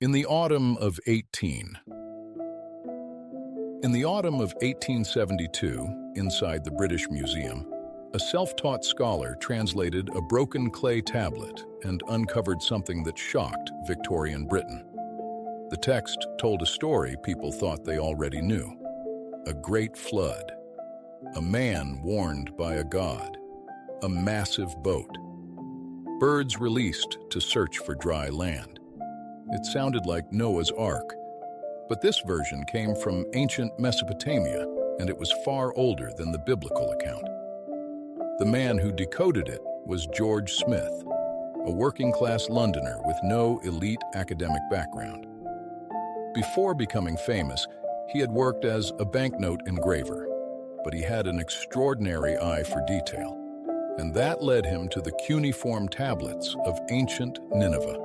In the autumn of 18. In the autumn of 1872, inside the British Museum, a self-taught scholar translated a broken clay tablet and uncovered something that shocked Victorian Britain. The text told a story people thought they already knew. A great flood. A man warned by a god. A massive boat. Birds released to search for dry land. It sounded like Noah's Ark, but this version came from ancient Mesopotamia, and it was far older than the biblical account. The man who decoded it was George Smith, a working-class Londoner with no elite academic background. Before becoming famous, he had worked as a banknote engraver, but he had an extraordinary eye for detail, and that led him to the cuneiform tablets of ancient Nineveh.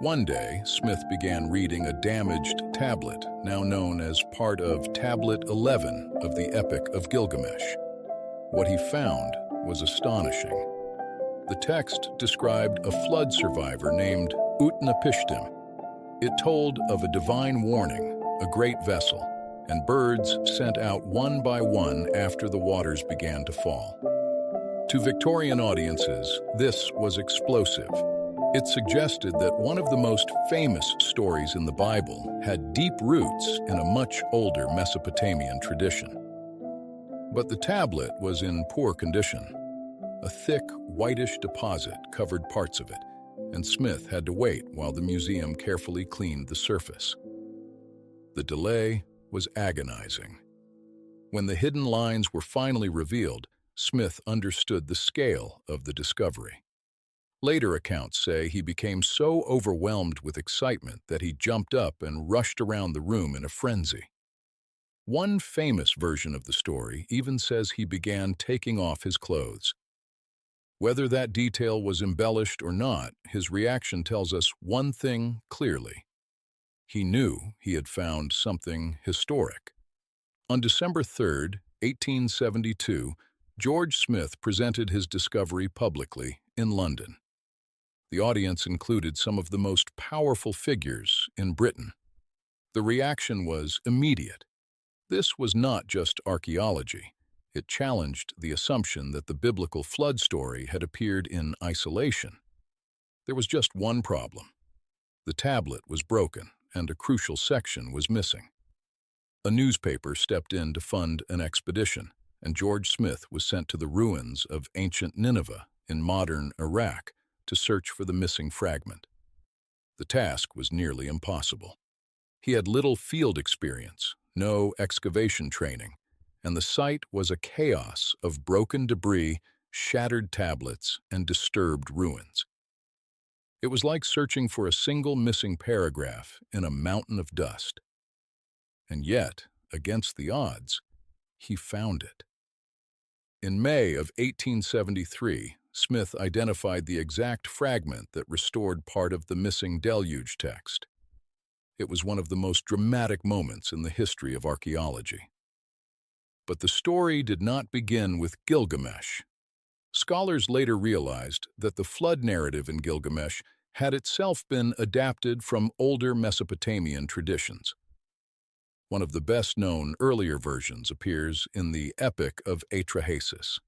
One day, Smith began reading a damaged tablet, now known as part of Tablet 11 of the Epic of Gilgamesh. What he found was astonishing. The text described a flood survivor named Utnapishtim. It told of a divine warning, a great vessel, and birds sent out one by one after the waters began to fall. To Victorian audiences, this was explosive. It suggested that one of the most famous stories in the Bible had deep roots in a much older Mesopotamian tradition. But the tablet was in poor condition. A thick, whitish deposit covered parts of it, and Smith had to wait while the museum carefully cleaned the surface. The delay was agonizing. When the hidden lines were finally revealed, Smith understood the scale of the discovery. Later accounts say he became so overwhelmed with excitement that he jumped up and rushed around the room in a frenzy. One famous version of the story even says he began taking off his clothes. Whether that detail was embellished or not, his reaction tells us one thing clearly. He knew he had found something historic. On December 3, 1872, George Smith presented his discovery publicly in London. The audience included some of the most powerful figures in Britain. The reaction was immediate. This was not just archaeology. It challenged the assumption that the biblical flood story had appeared in isolation. There was just one problem. The tablet was broken, and a crucial section was missing. A newspaper stepped in to fund an expedition, and George Smith was sent to the ruins of ancient Nineveh in modern Iraq to search for the missing fragment. The task was nearly impossible. He had little field experience, no excavation training, and the site was a chaos of broken debris, shattered tablets, and disturbed ruins. It was like searching for a single missing paragraph in a mountain of dust. And yet, against the odds, he found it. In May of 1873, Smith identified the exact fragment that restored part of the missing deluge text. It was one of the most dramatic moments in the history of archaeology. But the story did not begin with Gilgamesh. Scholars later realized that the flood narrative in Gilgamesh had itself been adapted from older Mesopotamian traditions. One of the best-known earlier versions appears in the Epic of Atrahasis.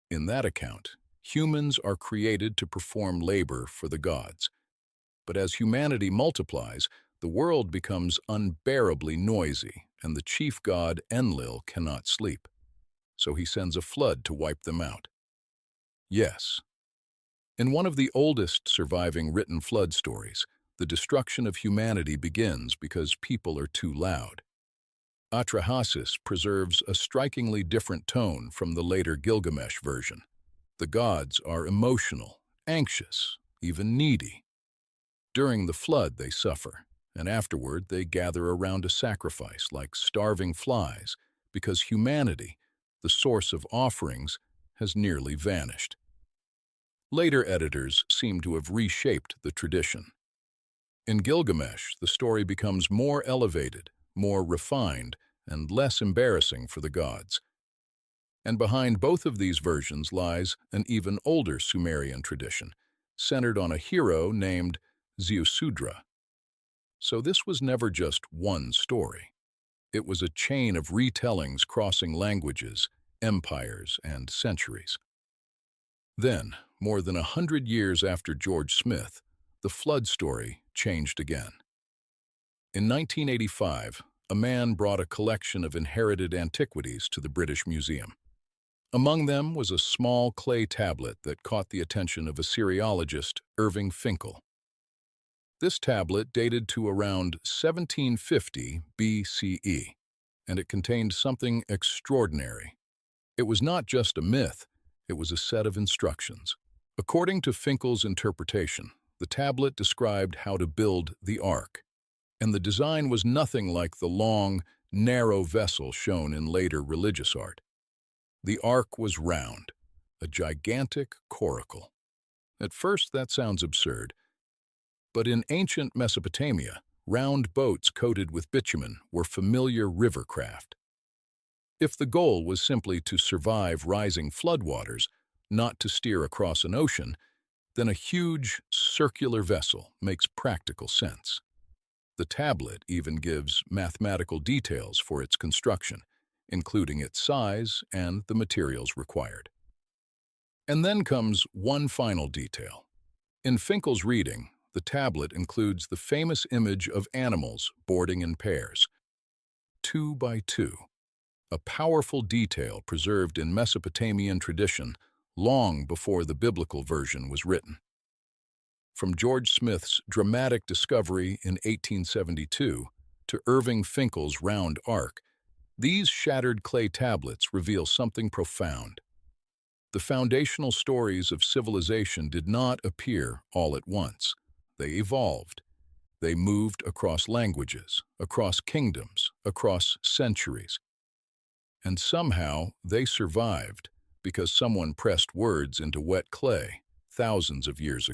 In that account, humans are created to perform labor for the gods. But as humanity multiplies, the world becomes unbearably noisy, and the chief god Enlil cannot sleep. So he sends a flood to wipe them out. Yes. In one of the oldest surviving written flood stories, the destruction of humanity begins because people are too loud. Atrahasis preserves a strikingly different tone from the later Gilgamesh version. The gods are emotional, anxious, even needy. During the flood, they suffer, and afterward they gather around a sacrifice like starving flies because humanity, the source of offerings, has nearly vanished. Later editors seem to have reshaped the tradition. In Gilgamesh, the story becomes more elevated, more refined, and less embarrassing for the gods. And behind both of these versions lies an even older Sumerian tradition, centered on a hero named Ziusudra. So this was never just one story. It was a chain of retellings crossing languages, empires, and centuries. Then, more than 100 years after George Smith, the flood story changed again. In 1985, a man brought a collection of inherited antiquities to the British Museum. Among them was a small clay tablet that caught the attention of Assyriologist Irving Finkel. This tablet dated to around 1750 BCE, and it contained something extraordinary. It was not just a myth, it was a set of instructions. According to Finkel's interpretation, the tablet described how to build the ark, and the design was nothing like the long, narrow vessel shown in later religious art. The ark was round, a gigantic coracle. At first, that sounds absurd, but in ancient Mesopotamia, round boats coated with bitumen were familiar river craft. If the goal was simply to survive rising floodwaters, not to steer across an ocean, then a huge, circular vessel makes practical sense. The tablet even gives mathematical details for its construction, including its size and the materials required. And then comes one final detail. In Finkel's reading, the tablet includes the famous image of animals boarding in pairs, 2 by 2, a powerful detail preserved in Mesopotamian tradition long before the biblical version was written. From George Smith's dramatic discovery in 1872 to Irving Finkel's round ark, these shattered clay tablets reveal something profound. The foundational stories of civilization did not appear all at once. They evolved. They moved across languages, across kingdoms, across centuries. And somehow they survived because someone pressed words into wet clay thousands of years ago.